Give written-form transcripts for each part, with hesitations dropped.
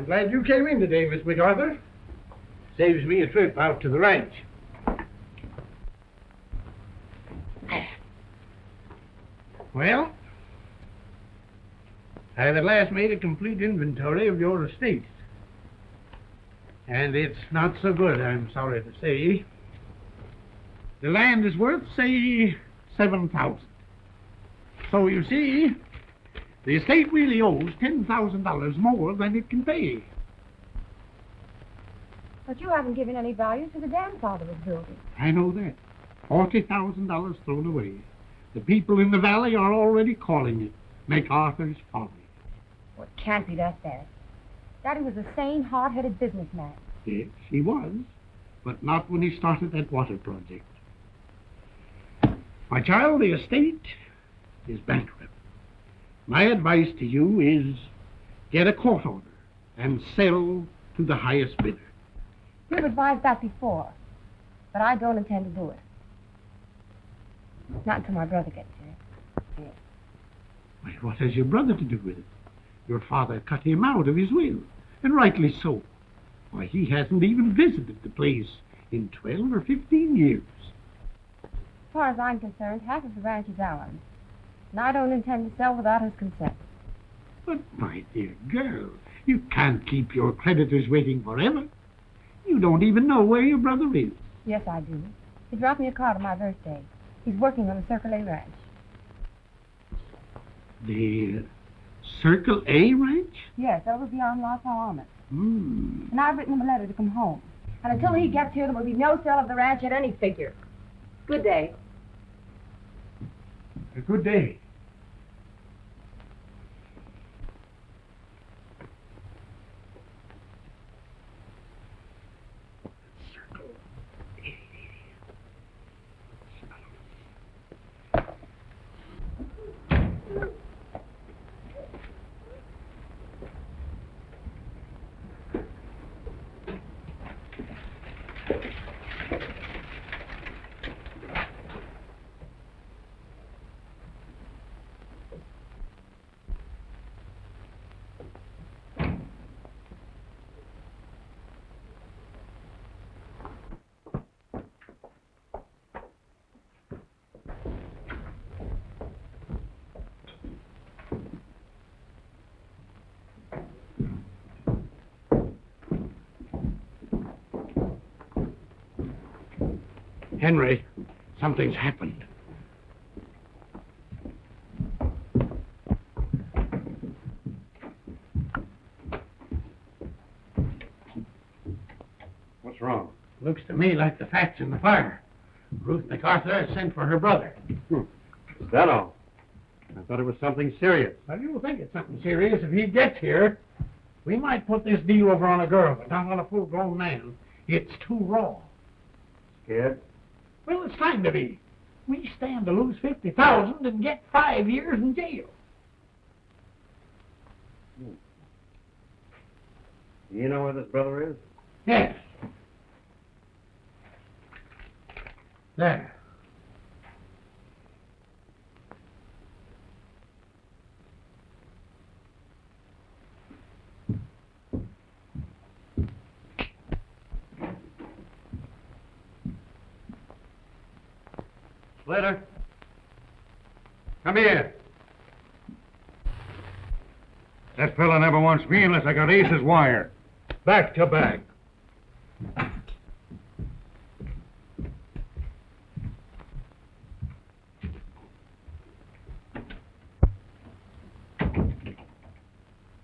I'm glad you came in today, Miss McArthur. Saves me a trip out to the ranch. Well, I have at last made a complete inventory of your estate. And it's not so good, I'm sorry to say. The land is worth, say, $7,000. So you see, the estate really owes $10,000 more than it can pay. But you haven't given any value to the dam Father was building. I know that. $40,000 thrown away. The people in the valley are already calling it MacArthur's folly. Well, it can't be that bad. Daddy was a sane, hard-headed businessman. Yes, he was, but not when he started that water project. My child, the estate is bankrupt. My advice to you is get a court order and sell to the highest bidder. You've advised that before, but I don't intend to do it. Not until my brother gets here. Why, what has your brother to do with it? Your father cut him out of his will, and rightly so. Why, he hasn't even visited the place in 12 or 15 years. As far as I'm concerned, half of the ranch is ours, and I don't intend to sell without his consent. But, my dear girl, you can't keep your creditors waiting forever. You don't even know where your brother is. Yes, I do. He dropped me a card on my birthday. He's working on the Circle A ranch. The Circle A ranch? Yes, over beyond Los Alamos. Hmm. And I've written him a letter to come home. And until he gets here, there will be no sale of the ranch at any figure. Good day. A good day. Henry, something's happened. What's wrong? Looks to me like the fat's in the fire. Ruth McArthur has sent for her brother. Is that all? I thought it was something serious. Well, you'll think it's something serious if he gets here. We might put this deal over on a girl, but not on a full-grown man. It's too raw. Scared? Well, it's time to be. We stand to lose $50,000 and get 5 years in jail. You know where this brother is? Yes. There. Slater. Come here. That fella never wants me unless I got Ace's wire. Back to back.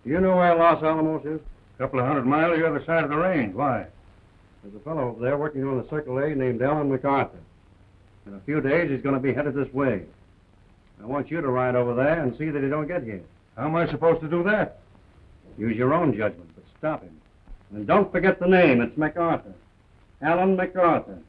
Do you know where Los Alamos is? A couple of 100 miles the other side of the range. Why? There's a fellow over there working on the Circle A named McCarthur. In a few days, he's going to be headed this way. I want you to ride over there and see that he don't get here. How am I supposed to do that? Use your own judgment, but stop him. And don't forget the name. It's McArthur. Alan McArthur.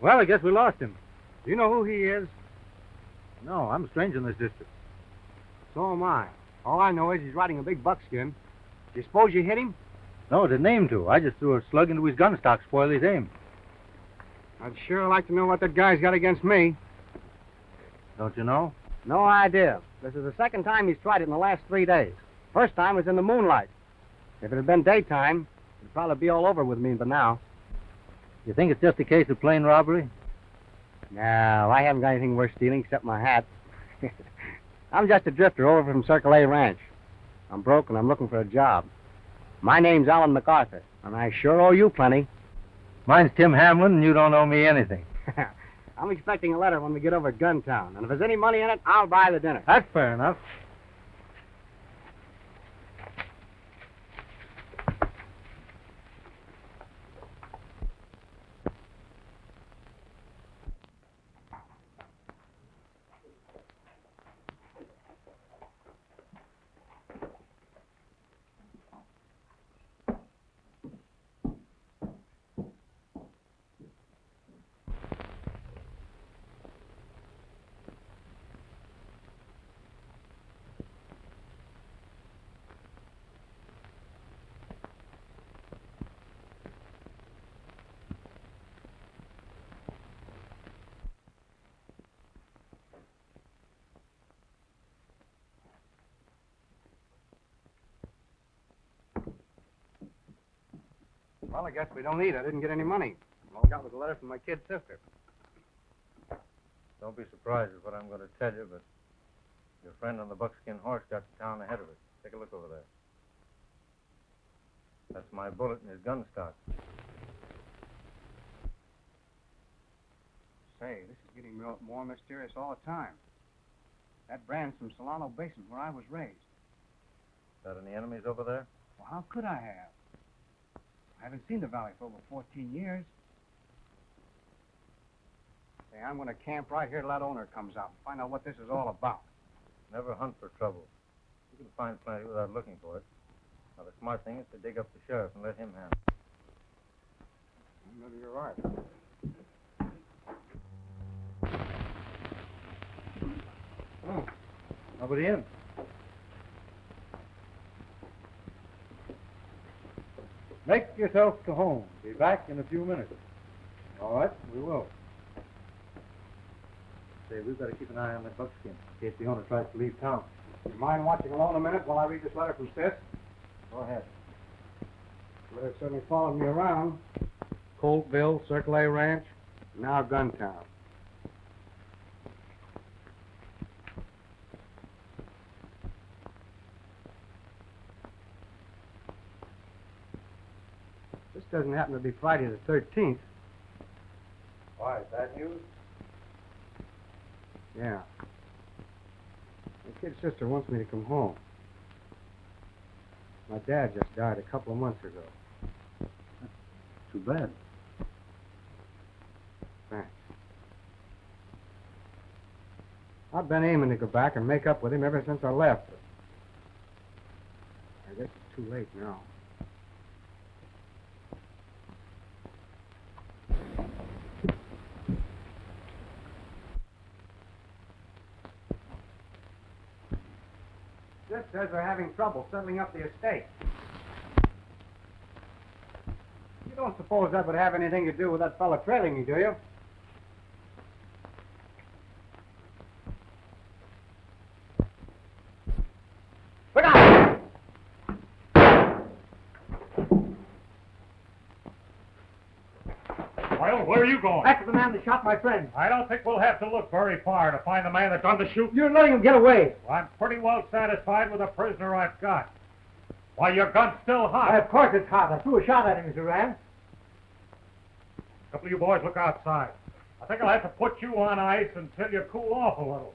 Well, I guess we lost him. Do you know who he is? No, I'm a stranger in this district. So am I. All I know is he's riding a big buckskin. Do you suppose you hit him? No, didn't aim to. I just threw a slug into his gun stock, spoil his aim. I'd sure like to know what that guy's got against me. Don't you know? No idea. This is the second time he's tried it in the last 3 days. First time was in the moonlight. If it had been daytime, it'd probably be all over with me by now. You think it's just a case of plain robbery? No, I haven't got anything worth stealing except my hat. I'm just a drifter over from Circle A Ranch. I'm broke and I'm looking for a job. My name's Alan McArthur, and I sure owe you plenty. Mine's Tim Hanlon, and you don't owe me anything. I'm expecting a letter when we get over to Guntown, and if there's any money in it, I'll buy the dinner. That's fair enough. Well, I guess we don't need it. I didn't get any money. All I got was a letter from my kid sister. Don't be surprised at what I'm going to tell you, but your friend on the buckskin horse got to town ahead of us. Take a look over there. That's my bullet in his gun stock. Say, this is getting more mysterious all the time. That brand's from Solano Basin, where I was raised. Got any enemies over there? Well, how could I have? I haven't seen the valley for over 14 years. Say, I'm going to camp right here till that owner comes out and find out what this is all about. Never hunt for trouble. You can find plenty without looking for it. Now, the smart thing is to dig up the sheriff and let him handle it. Maybe you're right. Oh, nobody in. Make yourself to home. Be back in a few minutes. All right, we will. Say, we've got to keep an eye on that buckskin in case the owner tries to leave town. You mind watching alone a minute while I read this letter from Sis? Go ahead. The letter certainly followed me around. Coltville, Circle A Ranch, now Guntown. This doesn't happen to be Friday the 13th. Why, bad news? Yeah. My kid sister wants me to come home. My dad just died a couple of months ago. Too bad. Thanks. I've been aiming to go back and make up with him ever since I left. But I guess it's too late now. Sis says they're having trouble settling up the estate. You don't suppose that would have anything to do with that fella trailing me, do you? Look out! Well, where are you going? After the man that shot my friend. I don't think we'll have to look very far to find the man that done the shooting. You're letting him get away. Well, I'm pretty well satisfied with the prisoner I've got. Why, your gun's still hot. Why, of course it's hot. I threw a shot at him as he ran. A couple of you boys look outside. I think I'll have to put you on ice until you cool off a little.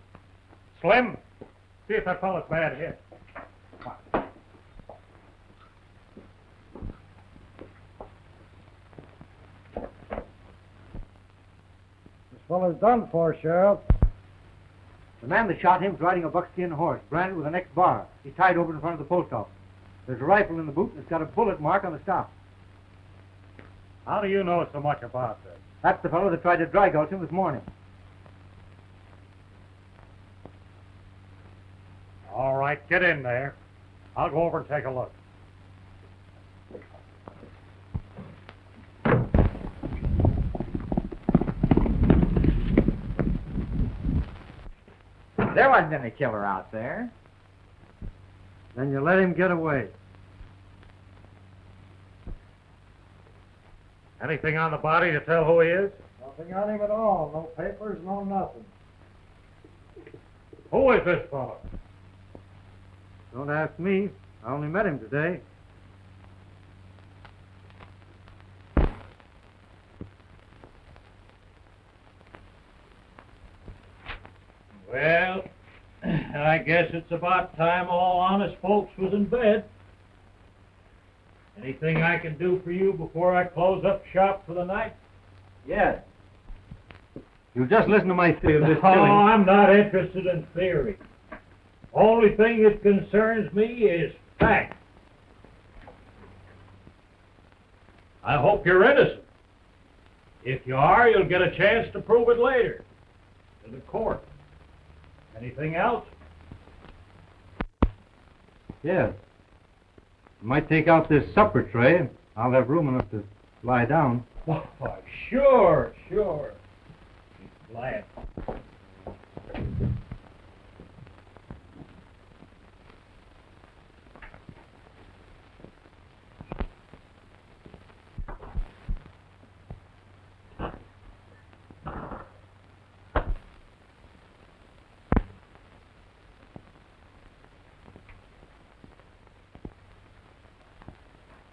Slim, see if that fella's bad hit. Come on. This fella's done for, Sheriff. The man that shot him's riding a buckskin horse, branded with an X bar. He's tied over in front of the post office. There's a rifle in the boot, and it's got a bullet mark on the stock. How do you know so much about this? That's the fellow that tried to dry gulch him this morning. All right, get in there. I'll go over and take a look. There wasn't any killer out there. Then you let him get away. Anything on the body to tell who he is? Nothing on him at all. No papers, no nothing. Who is this fellow? Don't ask me. I only met him today. Well, I guess it's about time all honest folks was in bed. Anything I can do for you before I close up shop for the night? Yes. You just listen to my theory. Oh, I'm not interested in theory. Only thing that concerns me is fact. I hope you're innocent. If you are, you'll get a chance to prove it later. To the court. Anything else? Yes. You might take out this supper tray. I'll have room enough to lie down. Oh, sure. Glad.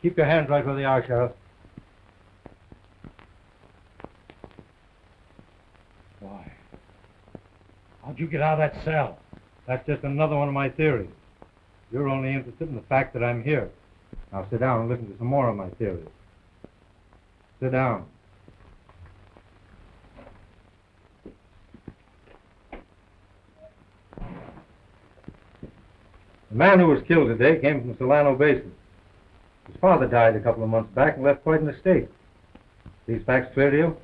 Keep your hands right where they are, Sheriff. Why? How'd you get out of that cell? That's just another one of my theories. You're only interested in the fact that I'm here. Now sit down and listen to some more of my theories. Sit down. The man who was killed today came from Solano Basin. His father died a couple of months back and left quite an estate. These facts clear to you?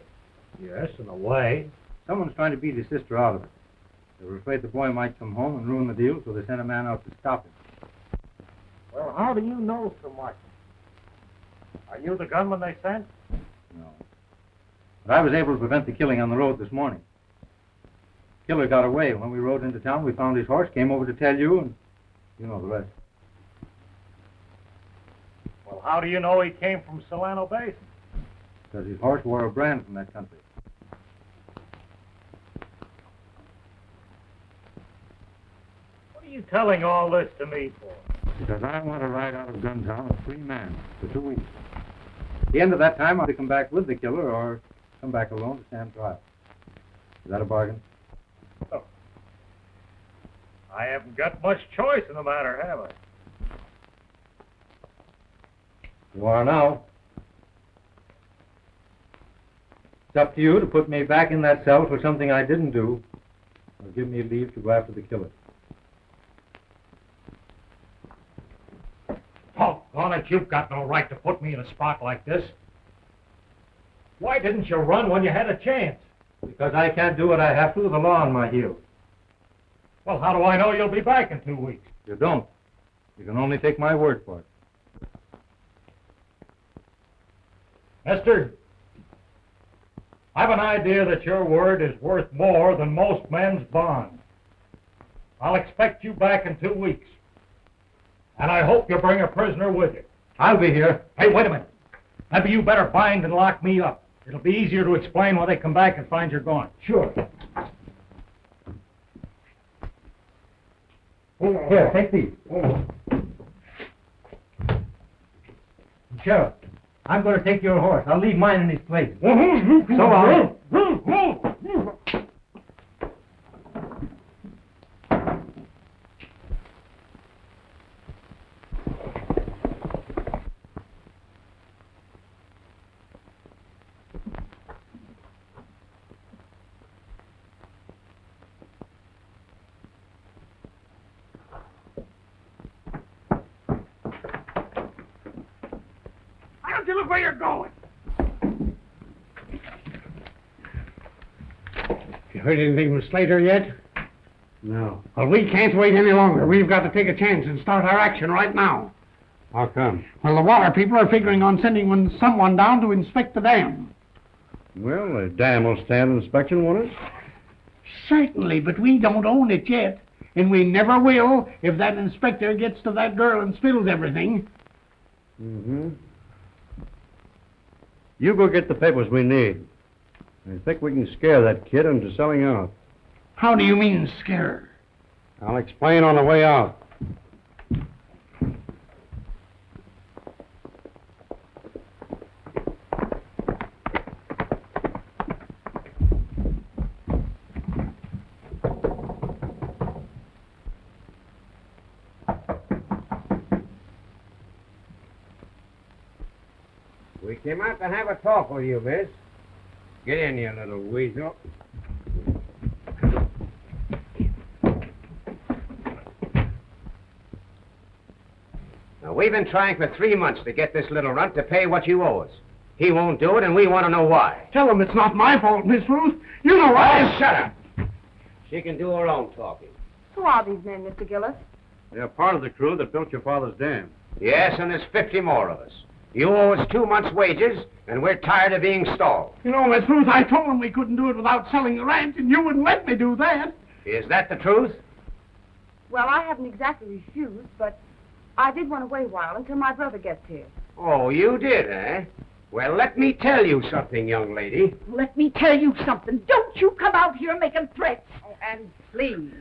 Yes, in a way. Someone's trying to beat his sister out of it. They were afraid the boy might come home and ruin the deal, so they sent a man out to stop him. Well, how do you know so much? Are you the gunman they sent? No. But I was able to prevent the killing on the road this morning. Killer got away. When we rode into town, we found his horse, came over to tell you, and you know the rest. Well, how do you know he came from Solano Basin? Because his horse wore a brand from that country. What are you telling all this to me for? Because I want to ride out of Guntown a free man for 2 weeks. At the end of that time, I'll either come back with the killer or come back alone to stand trial. Is that a bargain? Oh. I haven't got much choice in the matter, have I? You are now. It's up to you to put me back in that cell for something I didn't do, or give me leave to go after the killer. Doggone it, you've got no right to put me in a spot like this. Why didn't you run when you had a chance? Because I can't do what I have to with the law on my heels. Well, how do I know you'll be back in 2 weeks? You don't. You can only take my word for it. Mister, I've an idea that your word is worth more than most men's bonds. I'll expect you back in 2 weeks. And I hope you bring a prisoner with you. I'll be here. Hey, wait a minute. Maybe you better bind and lock me up. It'll be easier to explain when they come back and find you're gone. Sure. Here, take these. Sheriff, I'm going to take your horse. I'll leave mine in his place. So long. Why don't you look where you're going? You heard anything from Slater yet? No. Well, we can't wait any longer. We've got to take a chance and start our action right now. How come? Well, the water people are figuring on sending someone down to inspect the dam. Well, the dam will stand inspection, won't it? Certainly, but we don't own it yet. And we never will if that inspector gets to that girl and spills everything. Mm-hmm. You go get the papers we need. I think we can scare that kid into selling out. How do you mean, scare her? I'll explain on the way out. We came out to have a talk with you, miss. Get in, you little weasel. Now, we've been trying for 3 months to get this little runt to pay what you owe us. He won't do it, and we want to know why. Tell him it's not my fault, Miss Ruth. You know why. Shut up. She can do her own talking. Who are these men, Mr. Gillis? They're part of the crew that built your father's dam. Yes, and there's 50 more of us. You owe us 2 months' wages, and we're tired of being stalled. You know, Miss Ruth, I told him we couldn't do it without selling the ranch, and you wouldn't let me do that. Is that the truth? Well, I haven't exactly refused, but I did want to wait a while until my brother gets here. Oh, you did, eh? Well, let me tell you something, young lady. Let me tell you something. Don't you come out here making threats. Oh, and please.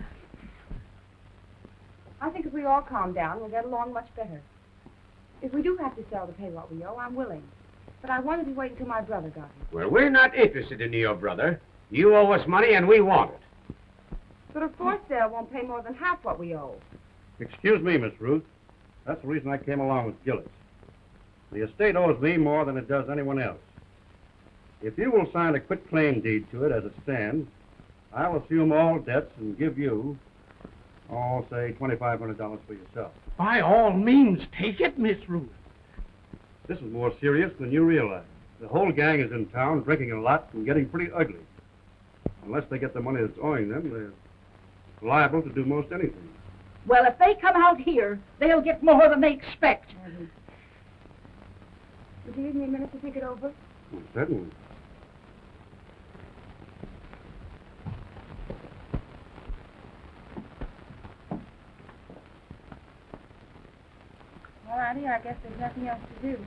I think if we all calm down, we'll get along much better. If we do have to sell to pay what we owe, I'm willing. But I wanted to wait until my brother got here. Well, we're not interested in your brother. You owe us money, and we want it. But a forced sale won't pay more than half what we owe. Excuse me, Miss Ruth. That's the reason I came along with Gillis. The estate owes me more than it does anyone else. If you will sign a quitclaim deed to it as it stands, I'll assume all debts and give you, say, $2,500 for yourself. By all means, take it, Miss Ruth. This is more serious than you realize. The whole gang is in town drinking a lot and getting pretty ugly. Unless they get the money that's owing them, they're liable to do most anything. Well, if they come out here, they'll get more than they expect. Would you give me a minute to think it over? Well, certainly. All righty, I guess there's nothing else to do.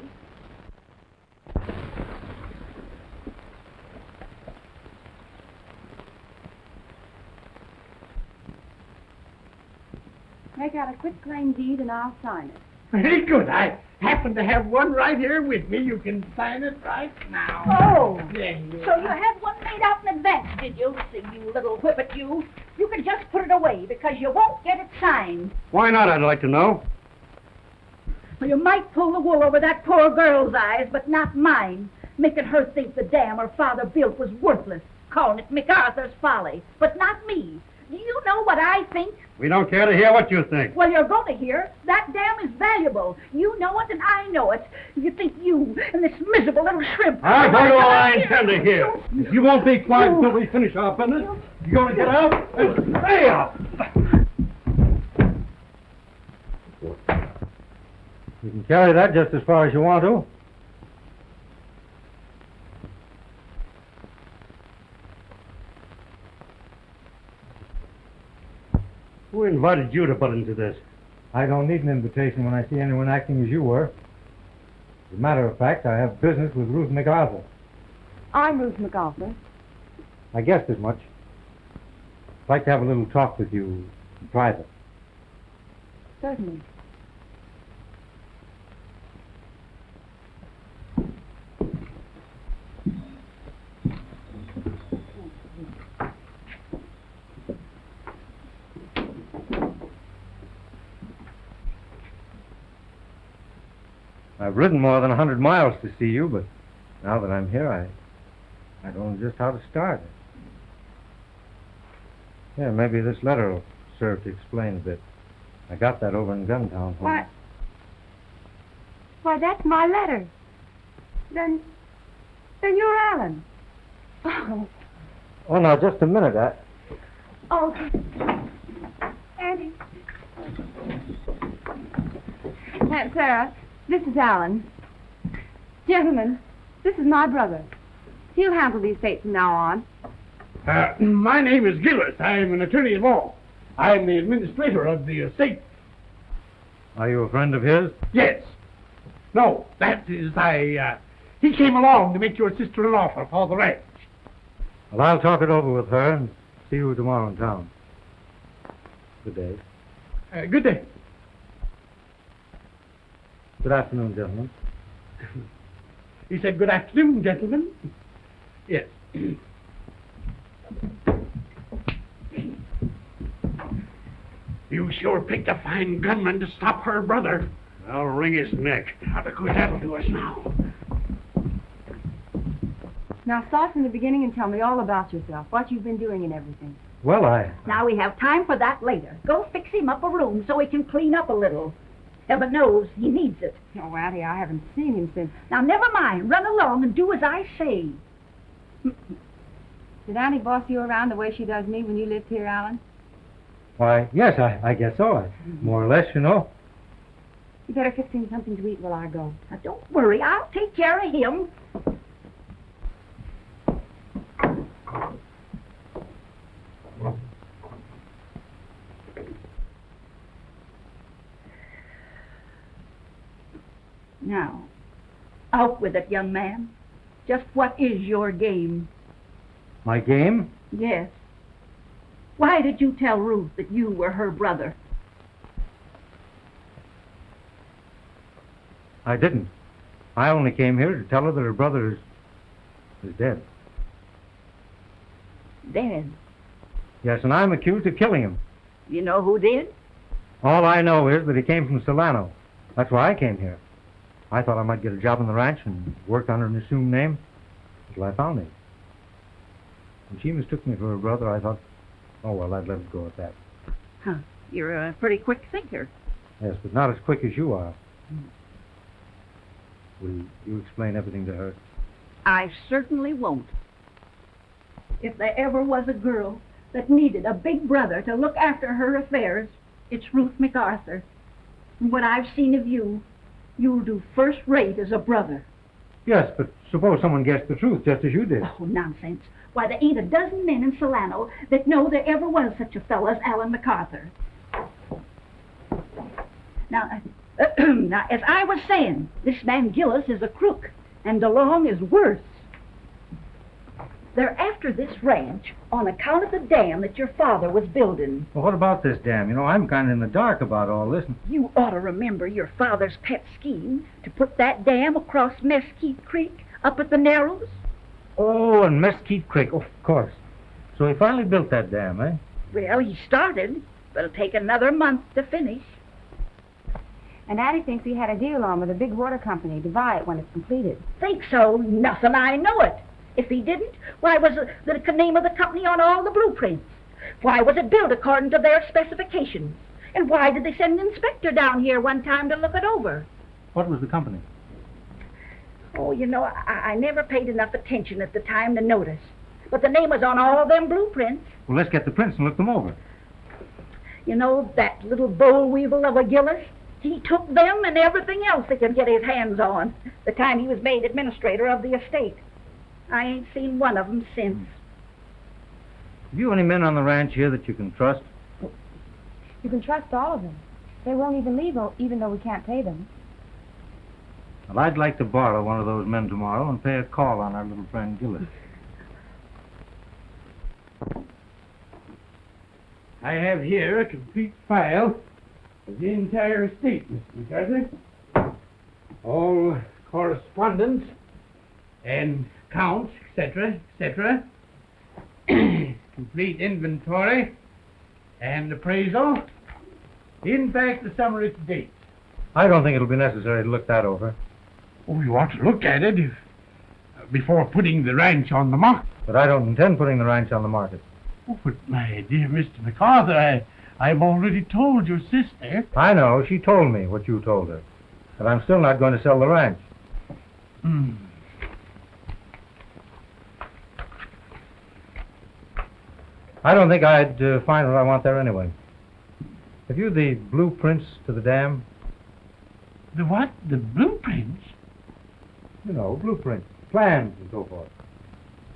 Make out a quitclaim deed and I'll sign it. Very good. I happen to have one right here with me. You can sign it right now. Oh, There you so are. you had one made out in advance, did you? See, you little whippet, you. You can just put it away because you won't get it signed. Why not, I'd like to know? Well, you might pull the wool over that poor girl's eyes, but not mine, making her think the dam her father built was worthless, calling it McArthur's folly, but not me. Do you know what I think? We don't care to hear what you think. Well, you're going to hear. That dam is valuable. You know it, and I know it. You think you and this miserable little shrimp... I'll go to what I intend to hear. If you won't be quiet until we finish our business, you're going to get out and stay out. You can carry that just as far as you want to. Who invited you to butt into this? I don't need an invitation when I see anyone acting as you were. As a matter of fact, I have business with Ruth McArthur. I'm Ruth McArthur. I guessed as much. I'd like to have a little talk with you in private. Certainly. I've ridden more than 100 miles to see you, but now that I'm here, I don't know just how to start. Yeah, maybe this letter will serve to explain a bit. I got that over in Guntown. Why, that's my letter. Then you're Alan. Oh, Oh, now, just a minute. Oh, Andy. Aunt Sarah, this is Alan. Gentlemen, this is my brother. He'll handle the estate from now on. My name is Gillis. I am an attorney at law. I am the administrator of the estate. Are you a friend of his? Yes. No, that is, he came along to make your sister an offer for the ranch. Well, I'll talk it over with her and see you tomorrow in town. Good day. Good day. Good afternoon, gentlemen. He said, good afternoon, gentlemen. Yes. You sure picked a fine gunman to stop her brother. I'll wring his neck. How good that'll do us now. Now start from the beginning and tell me all about yourself, what you've been doing and everything. Well, Now we have time for that later. Go fix him up a room so he can clean up a little. Heaven knows he needs it. Oh, Auntie, I haven't seen him since... Now never mind. Run along and do as I say. Did Auntie boss you around the way she does me when you lived here, Alan? Why, yes, I guess so. More or less, you know. You better fix him something to eat while I go. Now don't worry. I'll take care of him. Now, out with it, young man. Just what is your game? My game? Yes. Why did you tell Ruth that you were her brother? I didn't. I only came here to tell her that her brother is dead. Dead? Yes, and I'm accused of killing him. You know who did? All I know is that he came from Solano. That's why I came here. I thought I might get a job on the ranch and work under an assumed name until I found him. When she mistook me for her brother, I thought, oh, well, I'd let it go at that. Huh. You're a pretty quick thinker. Yes, but not as quick as you are. Will you explain everything to her? I certainly won't. If there ever was a girl that needed a big brother to look after her affairs, it's Ruth McArthur. And what I've seen of you, you'll do first rate as a brother. Yes, but suppose someone guessed the truth, just as you did. Oh, nonsense. Why, there ain't a dozen men in Solano that know there ever was such a fellow as Alan McArthur. Now, now, as I was saying, this man Gillis is a crook, and DeLong is worse. They're after this ranch on account of the dam that your father was building. Well, what about this dam? You know, I'm kind of in the dark about all this. You ought to remember your father's pet scheme to put that dam across Mesquite Creek up at the Narrows. Oh, and Mesquite Creek, oh, of course. So he finally built that dam, eh? Well, he started, but it'll take another month to finish. And Auntie thinks he had a deal on with a big water company to buy it when it's completed. Think so? Nothing, I know it. If he didn't, why was the name of the company on all the blueprints? Why was it built according to their specifications? And why did they send an inspector down here one time to look it over? What was the company? Oh, you know, I never paid enough attention at the time to notice. But the name was on all them blueprints. Well, let's get the prints and look them over. You know, that little boll weevil of a Gillis, he took them and everything else he could get his hands on the time he was made administrator of the estate. I ain't seen one of them since. Have you any men on the ranch here that you can trust? You can trust all of them. They won't even leave even though we can't pay them. Well, I'd like to borrow one of those men tomorrow and pay a call on our little friend Gillis. I have here a complete file of the entire estate, Mr. McArthur. All correspondence and accounts, etc., etc. Complete inventory and appraisal. In fact, the summary to date. I don't think it'll be necessary to look that over. Oh, you ought to look at it before putting the ranch on the market. But I don't intend putting the ranch on the market. Oh, but my dear Mr. McArthur, I've already told your sister. I know. She told me what you told her. But I'm still not going to sell the ranch. I don't think I'd find what I want there anyway. Have you the blueprints to the dam? The what? The blueprints? You know, blueprints, plans, and so forth.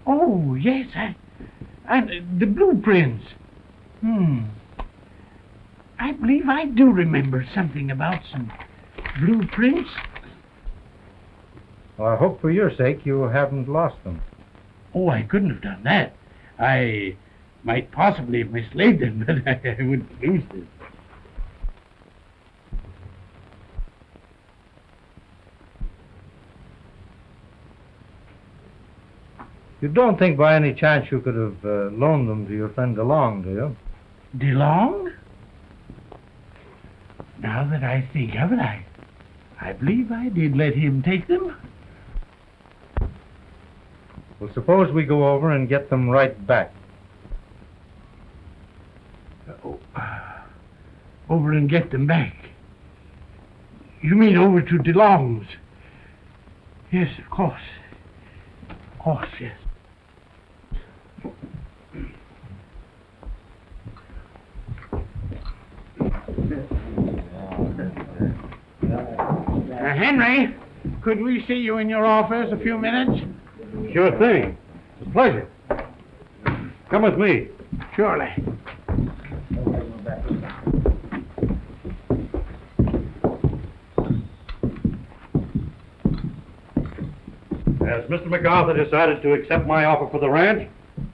Oh, yes, the blueprints. I believe I do remember something about some blueprints. Well, I hope for your sake you haven't lost them. Oh, I couldn't have done that. I might possibly have mislaid them, but I wouldn't lose them. You don't think by any chance you could have loaned them to your friend DeLong, do you? DeLong? Now that I think of it, I believe I did let him take them. Well, suppose we go over and get them right back. Over and get them back. You mean over to DeLong's? Yes, of course. Of course, yes. Henry, could we see you in your office a few minutes? Sure thing. It's a pleasure. Come with me. Surely. Has Mr. McArthur decided to accept my offer for the ranch?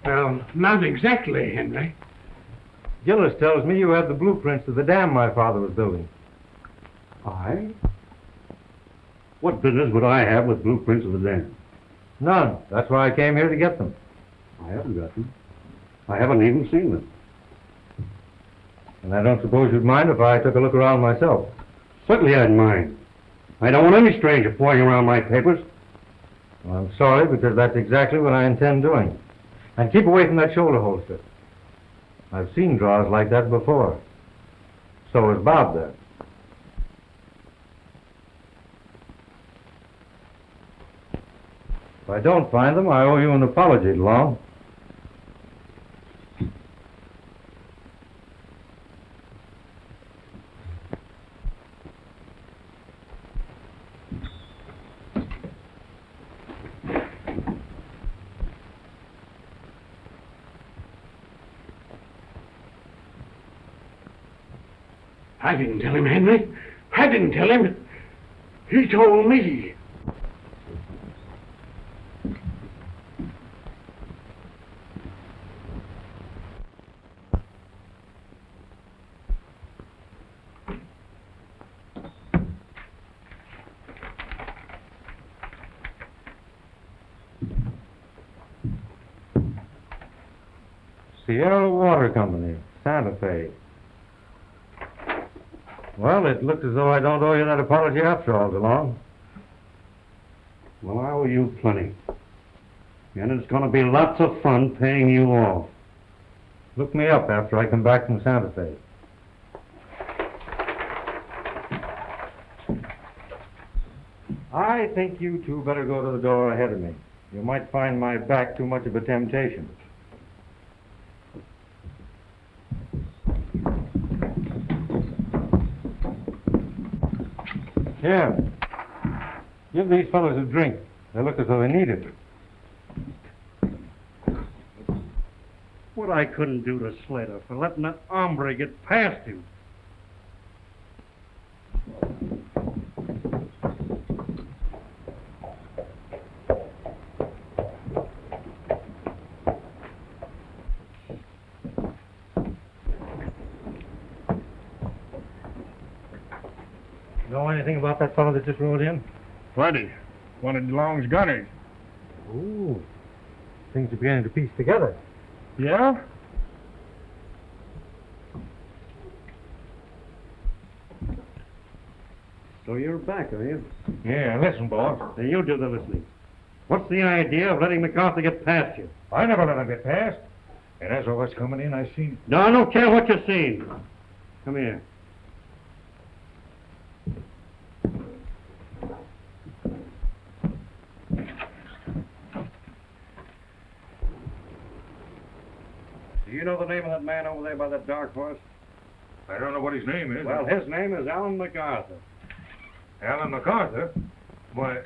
Well, not exactly, Henry. Gillis tells me you have the blueprints to the dam my father was building. I? What business would I have with blueprints of the dam? None. That's why I came here to get them. I haven't got them. I haven't even seen them. And I don't suppose you'd mind if I took a look around myself. Certainly I'd mind. I don't want any stranger poring around my papers. Well, I'm sorry, because that's exactly what I intend doing. And keep away from that shoulder holster. I've seen drawers like that before. So has Bob there. If I don't find them, I owe you an apology, DeLong. I didn't tell him, Henry. I didn't tell him. He told me. Sierra Water Company, Santa Fe. Well, it looks as though I don't owe you that apology after all, DeLong. Well, I owe you plenty. And it's going to be lots of fun paying you off. Look me up after I come back from Santa Fe. I think you two better go to the door ahead of me. You might find my back too much of a temptation. Here, give these fellows a drink. They look as though they need it. What I couldn't do to Slater for letting that hombre get past him. Know anything about that fellow that just rode in? Plenty. One of DeLong's gunners. Ooh, things are beginning to piece together. Yeah? So you're back, are you? Yeah, listen, boss. Then you do the listening. What's the idea of letting McArthur get past you? I never let him get past. And as I was coming in, I seen... No, I don't care what you've seen. Come here. Do you know the name of that man over there by that dark horse? I don't know what his name is. Well, his name is Alan McArthur. Alan McCarther? Why...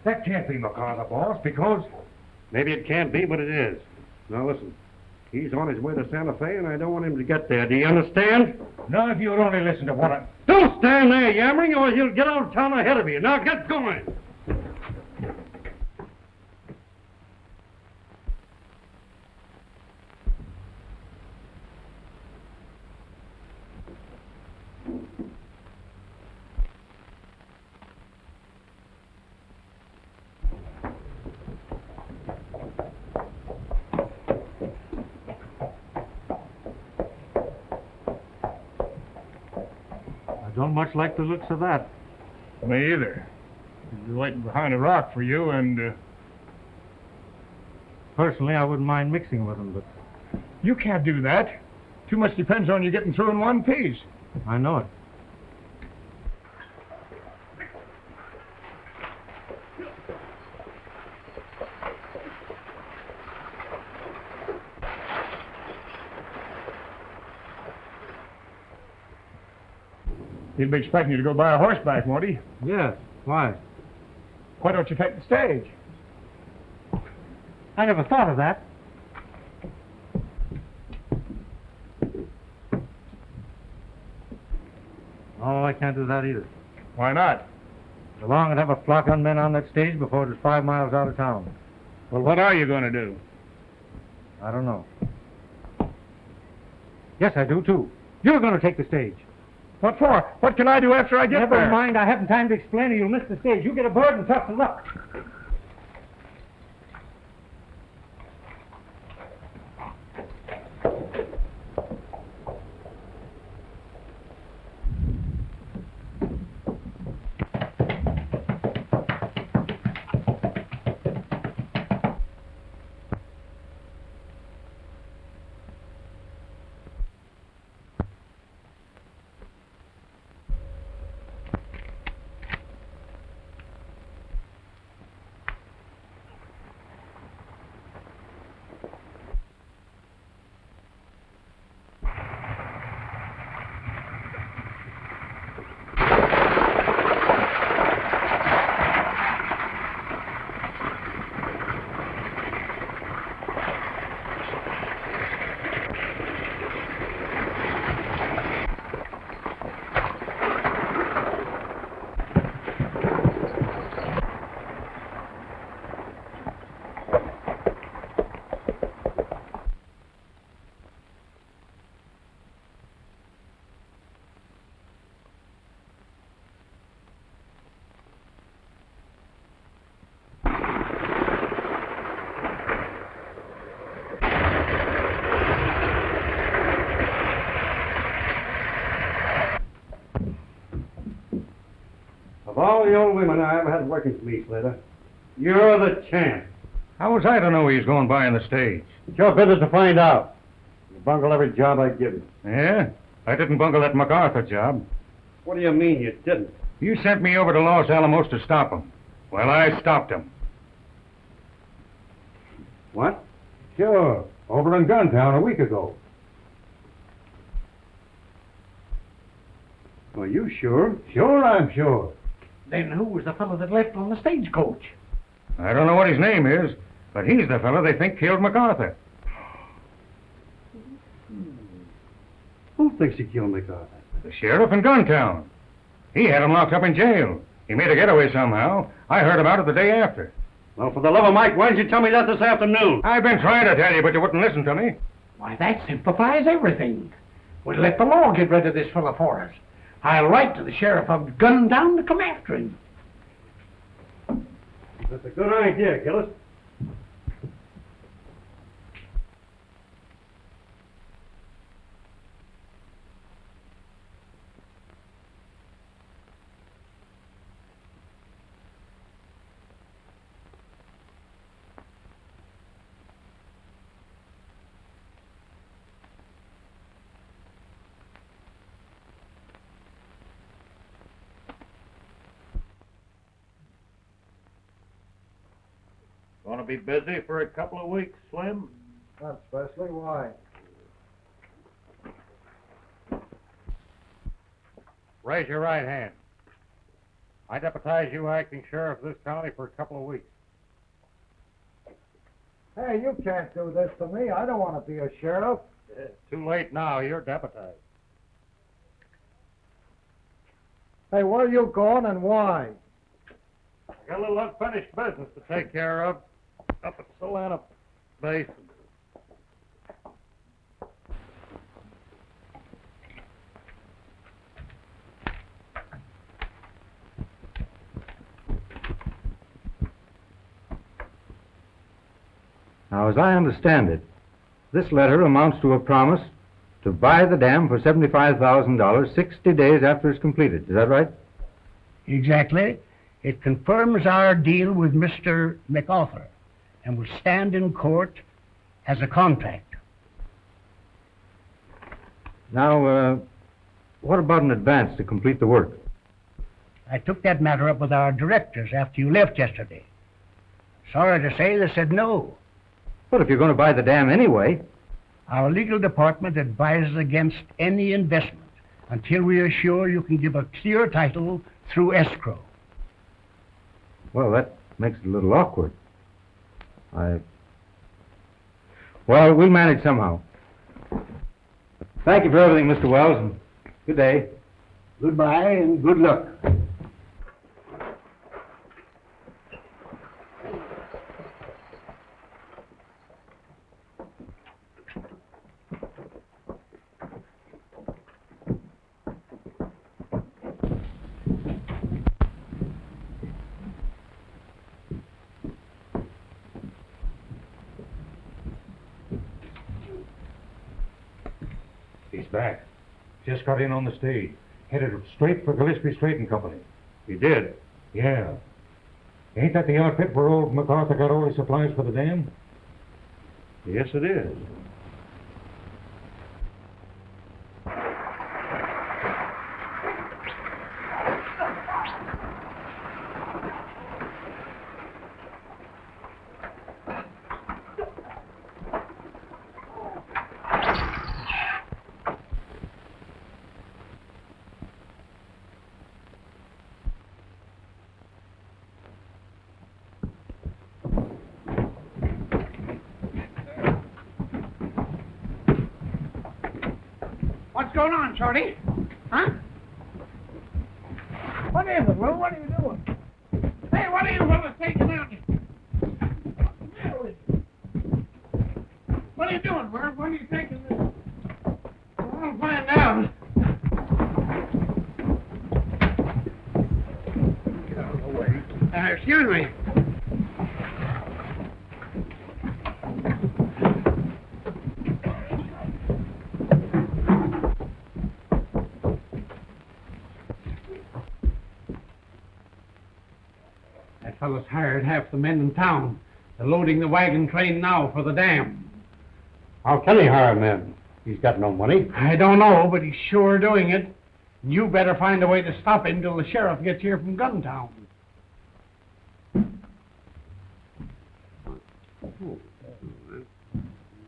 That can't be McCarther, boss, because... Maybe it can't be, but it is. Now listen, he's on his way to Santa Fe, and I don't want him to get there. Do you understand? Now, if you would only listen to what I... Don't stand there yammering, or he'll get out of town ahead of you. Now get going. I don't much like the looks of that. Me either. He's waiting behind a rock for you, and Personally, I wouldn't mind mixing with them, but you can't do that. Too much depends on you getting through in one piece. I know it. He'd be expecting you to go by a horseback, won't he? Yes. Why? Why don't you take the stage? I never thought of that. Oh, I can't do that either. Why not? So long I'd have a flock of men on that stage before it was 5 miles out of town. Well, what are you going to do? I don't know. Yes, I do, too. You're going to take the stage. What for? What can I do after I get Never there? mind, I haven't time to explain it. You'll miss the stage. You get aboard and tough luck. Of all the old women I ever had working for me, Slater, you're the champ. How was I to know he was going by on the stage? It's your business to find out. You bungle every job I give you. Yeah? I didn't bungle that MacArthur job. What do you mean you didn't? You sent me over to Los Alamos to stop him. Well, I stopped him. What? Sure. Over in Guntown a week ago. Are you sure? Sure, I'm sure. Then who was the fellow that left on the stagecoach? I don't know what his name is, but he's the fellow they think killed MacArthur. Who thinks he killed McArthur? The sheriff in Guntown. He had him locked up in jail. He made a getaway somehow. I heard about it the day after. Well, for the love of Mike, why didn't you tell me that this afternoon? I've been trying to tell you, but you wouldn't listen to me. Why, that simplifies everything. We'll let the law get rid of this fellow for us. I'll write to the sheriff of Guntown to come after him. That's a good idea, Gillis. to be busy for a couple of weeks, Slim. Not especially. Why? Raise your right hand. I deputize you acting sheriff of this county for a couple of weeks. Hey, you can't do this to me. I don't want to be a sheriff. Too late now. You're deputized. Hey, where are you going and why? I got a little unfinished business to take care of up at Solana Basin. Now, as I understand it, this letter amounts to a promise to buy the dam for $75,000 60 days after it's completed. Is that right? Exactly. It confirms our deal with Mr. McArthur and will stand in court as a contract. Now, what about an advance to complete the work? I took that matter up with our directors after you left yesterday. Sorry to say they said no. But if you're going to buy the dam anyway... Our legal department advises against any investment until we are sure you can give a clear title through escrow. Well, that makes it a little awkward. Well, we'll manage somehow. Thank you for everything, Mr. Wells, and good day. Goodbye and good luck. He's back. Just got in on the stage. Headed straight for Gillespie Straightening Company. He did. Yeah. Ain't that the outfit where old McArthur got all his supplies for the dam? Yes, it is. What's going on, Shorty? Huh? What is it, Lou? What are you doing? Hey, what are you fellas taking out here? What's the matter with you? What are you doing, Merv? What are you taking this? Well, I'll find out. Get out of the way. Excuse me. That fellow's hired half the men in town. They're loading the wagon train now for the dam. How can he hire men? He's got no money. I don't know, but he's sure doing it. You better find a way to stop him till the sheriff gets here from Guntown.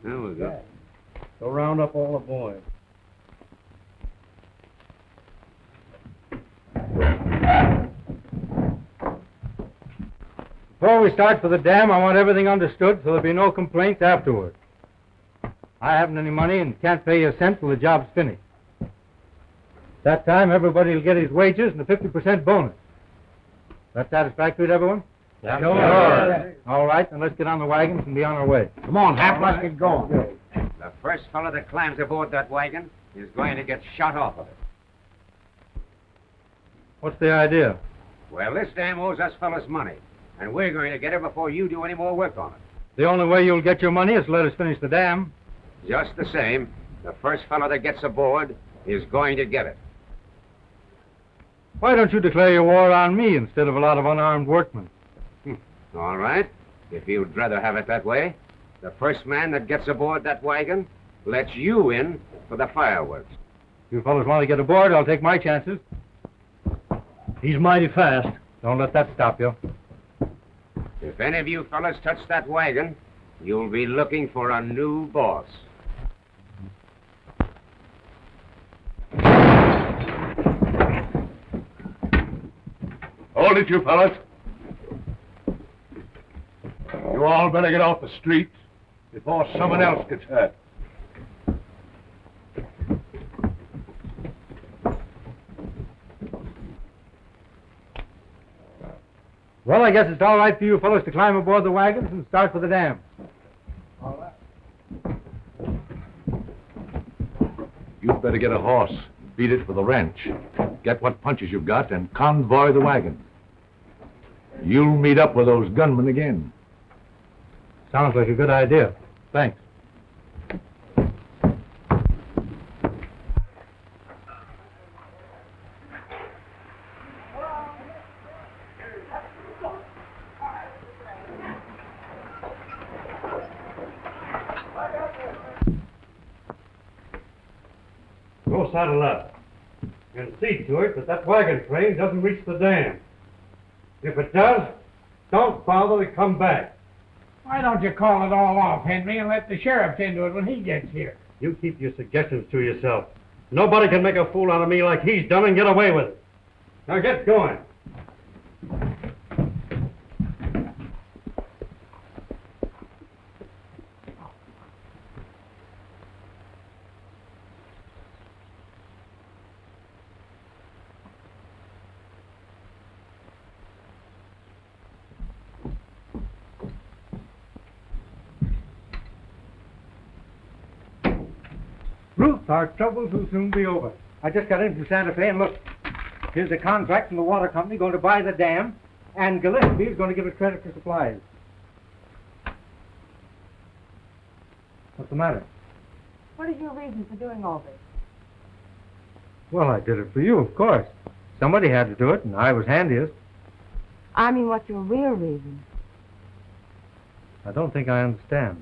There we go. Go round up all the boys. Before we start for the dam, I want everything understood so there'll be no complaints afterward. I haven't any money and can't pay you a cent till the job's finished. That time, everybody will get his wages and a 50% bonus. That satisfactory to everyone? Yeah. Sure. All right, then let's get on the wagons and be on our way. Come on, Hap, let's get going. The first fellow that climbs aboard that wagon is going to get shot off of it. What's the idea? Well, this dam owes us fellas money, and we're going to get it before you do any more work on it. The only way you'll get your money is to let us finish the dam. Just the same, the first fellow that gets aboard is going to get it. Why don't you declare your war on me instead of a lot of unarmed workmen? All right, if you'd rather have it that way, the first man that gets aboard that wagon lets you in for the fireworks. You fellows want to get aboard, I'll take my chances. He's mighty fast. Don't let that stop you. If If any of you fellas touch that wagon, you'll be looking for a new boss. Hold it, you fellas. You all better get off the street before someone else gets hurt. Well, I guess it's all right for you fellows to climb aboard the wagons and start for the dam. You'd better get a horse, beat it for the ranch, get what punches you've got, and convoy the wagon. You'll meet up with those gunmen again. Sounds like a good idea. Thanks. Go saddle up and see to it that that wagon train doesn't reach the dam. If it does, don't bother to come back. Why don't you call it all off, Henry, and let the sheriff tend to it when he gets here? You keep your suggestions to yourself. Nobody can make a fool out of me like he's done and get away with it. Now get going. Ruth, our troubles will soon be over. I just got in from Santa Fe, and look, here's a contract from the water company going to buy the dam, and Gillespie is going to give us credit for supplies. What's the matter? What is your reason for doing all this? Well, I did it for you, of course. Somebody had to do it, and I was handiest. I mean, what's your real reason? I don't think I understand.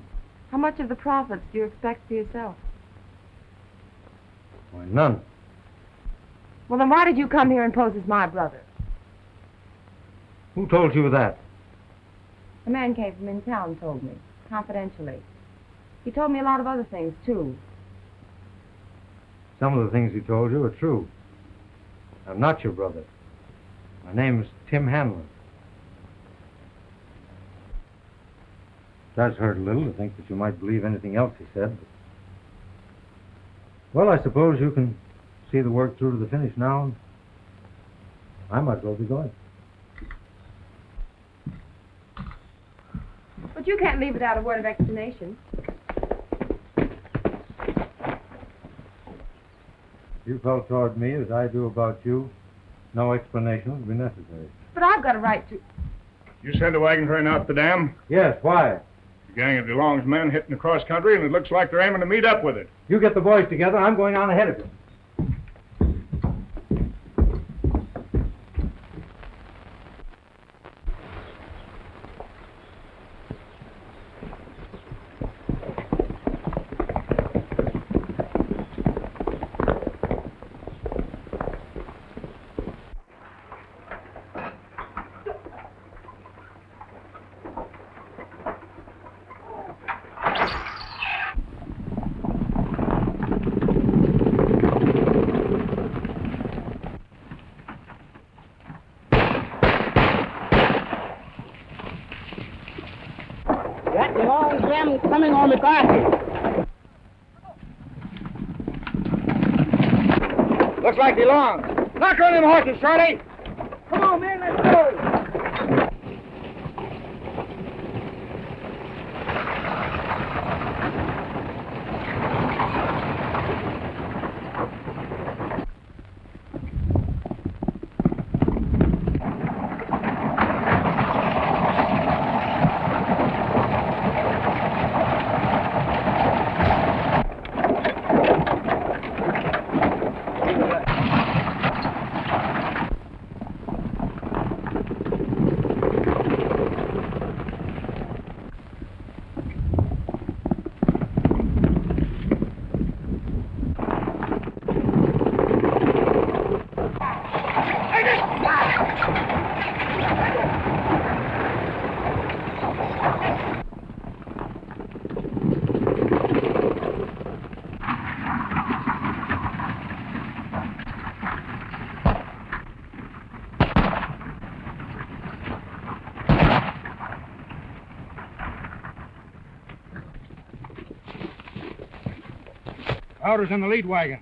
How much of the profits do you expect for yourself? Why, none. Well, then why did you come here and pose as my brother? Who told you that? A man came from in town and told me, confidentially. He told me a lot of other things, too. Some of the things he told you are true. I'm not your brother. My name is Tim Hanlon. It does hurt a little to think that you might believe anything else he said. But... Well, I suppose you can see the work through to the finish now. And I might as well be going. But you can't leave without a word of explanation. You felt toward me as I do about you. No explanation would be necessary. But I've got a right to... You sent a wagon train out the dam? Yes, why? The gang of DeLong's men hitting the cross country, and it looks like they're aiming to meet up with it. You get the boys together. I'm going on ahead of you. That long jam coming on McCarthy. Looks like DeLong. Knock on them horses, Shorty. Come on, man, let's go. Powder's in the lead wagon.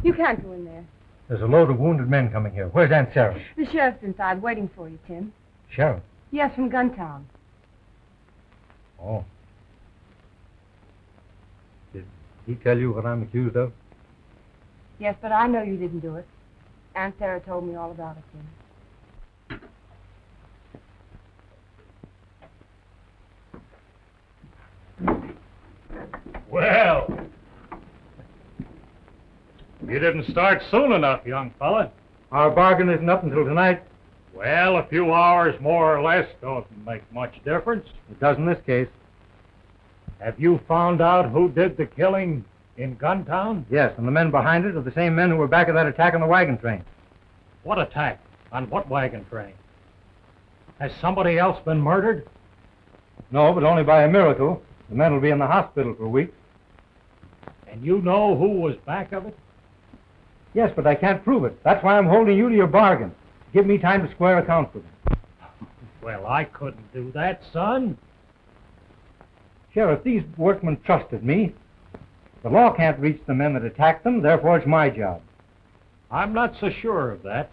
You can't go in there. There's a load of wounded men coming here. Where's Aunt Sarah? The sheriff's inside waiting for you, Tim. Sheriff? Yes, from Guntown. Oh. Did he tell you what I'm accused of? Yes, but I know you didn't do it. Aunt Sarah told me all about it, Tim. Well, you didn't start soon enough, young fella. Our bargain isn't up until tonight. Well, a few hours more or less don't make much difference. It does in this case. Have you found out who did the killing in Guntown? Yes, and the men behind it are the same men who were back of that attack on the wagon train. What attack? On what wagon train? Has somebody else been murdered? No, but only by a miracle. The men will be in the hospital for a week. And you know who was back of it? Yes, but I can't prove it. That's why I'm holding you to your bargain. Give me time to square accounts with them. Well, I couldn't do that, son. Sheriff, these workmen trusted me. The law can't reach the men that attacked them, therefore it's my job. I'm not so sure of that.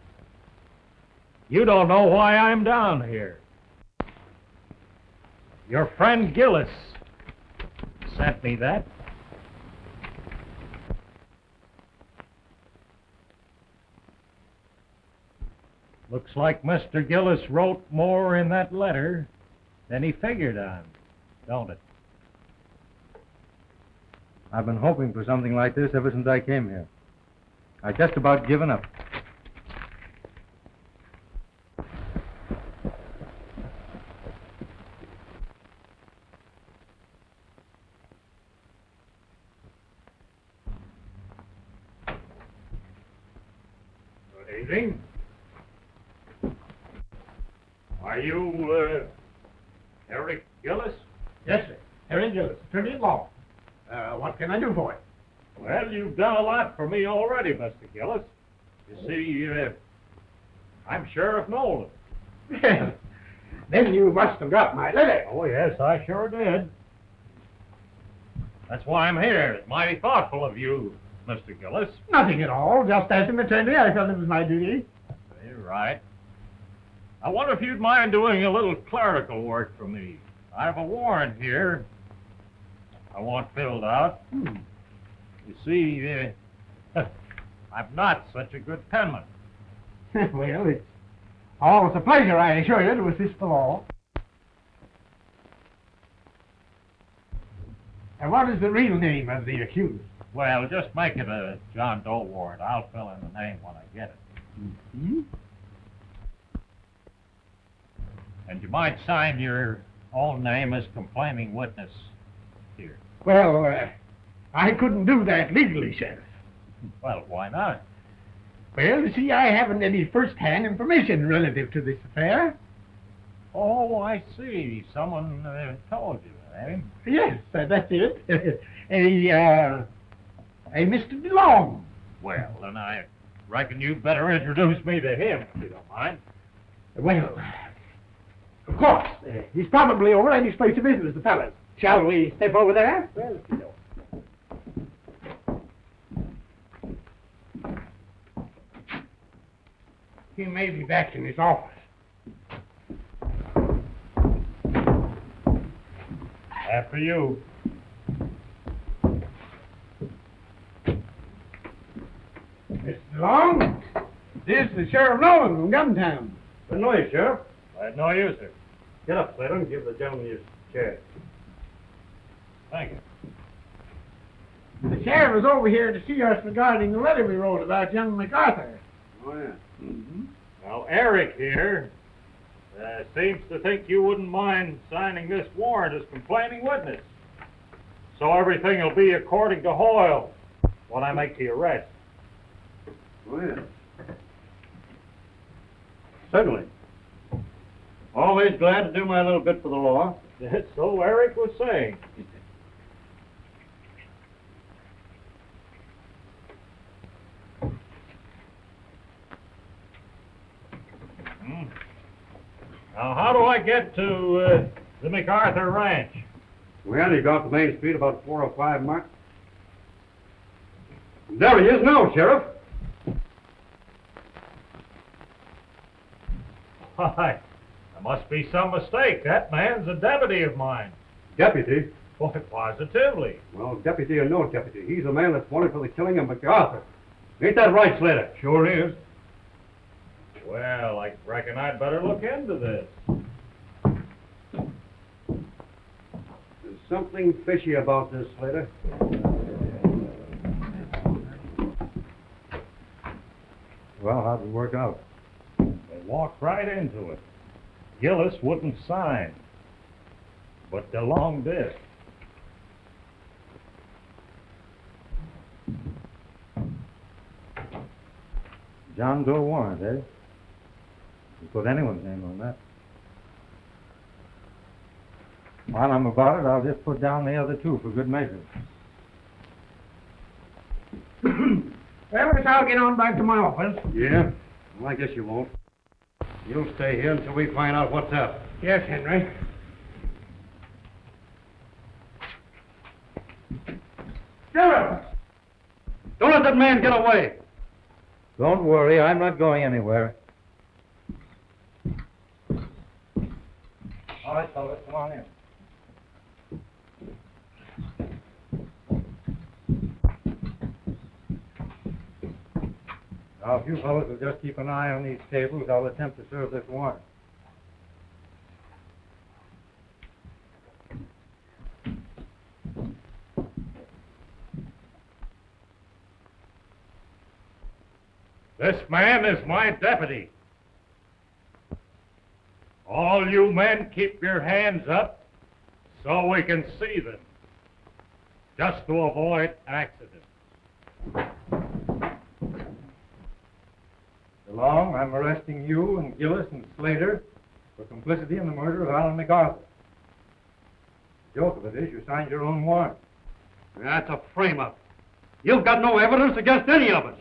You don't know why I'm down here. Your friend Gillis sent me that. Looks like Mr. Gillis wrote more in that letter than he figured on, don't it? I've been hoping for something like this ever since I came here. I just about given up. Good evening. Are you, Eric Gillis? Yes, sir. Harry Gillis, attorney-at-law. What can I do for you? Well, you've done a lot for me already, Mr. Gillis. You see, I'm Sheriff Nolan. Well, then you must have got my letter. Oh, yes, I sure did. That's why I'm here. It's mighty thoughtful of you, Mr. Gillis. Nothing at all. Just as an attorney, I felt it was my duty. You're right. I wonder if you'd mind doing a little clerical work for me. I have a warrant here I want filled out. You see, I'm not such a good penman. Well, it's always a pleasure, I assure you, to assist the law. And what is the real name of the accused? Well, just make it a John Doe warrant. I'll fill in the name when I get it. Mm-hmm. And you might sign your own name as complaining witness here. Well, I couldn't do that legally, Sheriff. Well, why not? Well, you see, I haven't any first-hand information relative to this affair. Oh, I see. Someone told you, eh? Yes, that's it. a Mr. DeLong. Well, then I reckon you'd better introduce me to him, if you don't mind. Well, of course. He's probably over at his place of business, the fellas. Shall we step over there? Well, you know. He may be back in his office. After you. Mr. Long, this is Sheriff Nolan from Guntown. Good know you, Sheriff. I know you, sir. Get up, Slater, and give the gentleman his chair. Thank you. The sheriff is over here to see us regarding the letter we wrote about young McArthur. Oh, yeah. Now, Eric here seems to think you wouldn't mind signing this warrant as complaining witness. So everything will be according to Hoyle when I make the arrest. Oh, yeah. Certainly. Always glad to do my little bit for the law. So Eric was saying. Now, how do I get to the McArthur Ranch? Well, you go off the main street about 405 mark. There he is now, Sheriff. Why, there must be some mistake. That man's a deputy of mine. Deputy? Boy, positively. Well, deputy or no deputy, he's the man that's wanted for the killing of McArthur. Ain't that right, Slater? Sure is. Well, I reckon I'd better look into this. There's something fishy about this, Slater. Well, how'd it work out? They walked right into it. Gillis wouldn't sign, but DeLong did. John Doe warrant, eh? You put anyone's name on that. While I'm about it, I'll just put down the other two for good measure. Well, I guess I'll get on back to my office. Yeah? Well, I guess you won't. You'll stay here until we find out what's up. Yes, Henry. Sheriff! Don't let that man get away. Don't worry, I'm not going anywhere. All right, fellas, come on in. Now, if you fellas will just keep an eye on these tables, I'll attempt to serve this warrant. This man is my deputy. All you men keep your hands up so we can see them, just to avoid accidents. DeLong, I'm arresting you and Gillis and Slater for complicity in the murder of Alan McArthur. The joke of it is you signed your own warrant. That's a frame-up. You've got no evidence against any of us.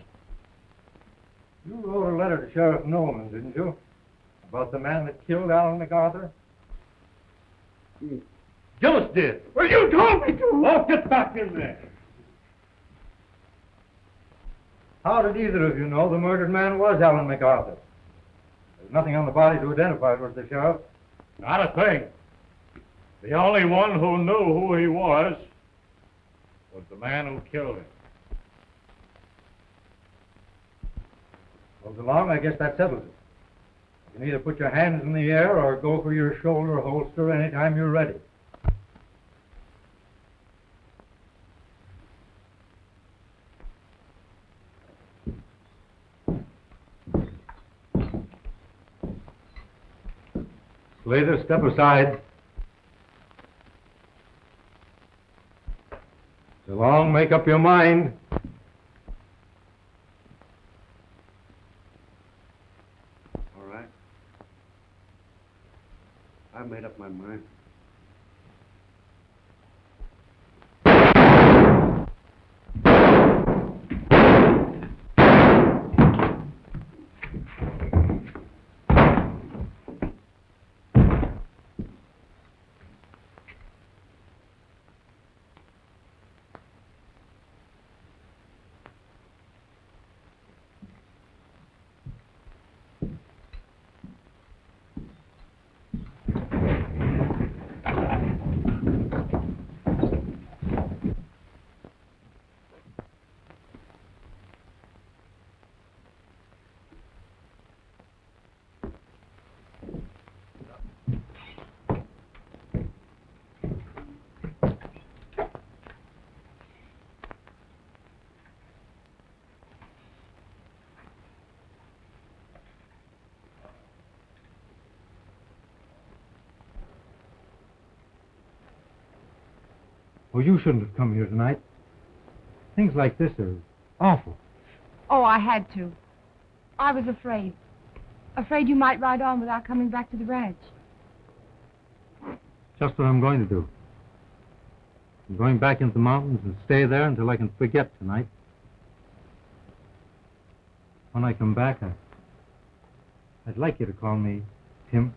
You wrote a letter to Sheriff Nolan, didn't you? About the man that killed Alan McArthur? Gillis did. Well, you told me to. Oh, get back in there. How did either of you know the murdered man was Alan McArthur? There's nothing on the body to identify it, was there, Sheriff? Not a thing. The only one who knew who he was the man who killed him. Well, DeLong, I guess that settles it. You can either put your hands in the air or go for your shoulder holster anytime you're ready. Slater, step aside. DeLong, make up your mind. All right. I've made up my mind. Oh, you shouldn't have come here tonight. Things like this are awful. Oh, I had to. I was afraid. Afraid you might ride on without coming back to the ranch. Just what I'm going to do. I'm going back into the mountains and stay there until I can forget tonight. When I come back, I'd like you to call me Tim.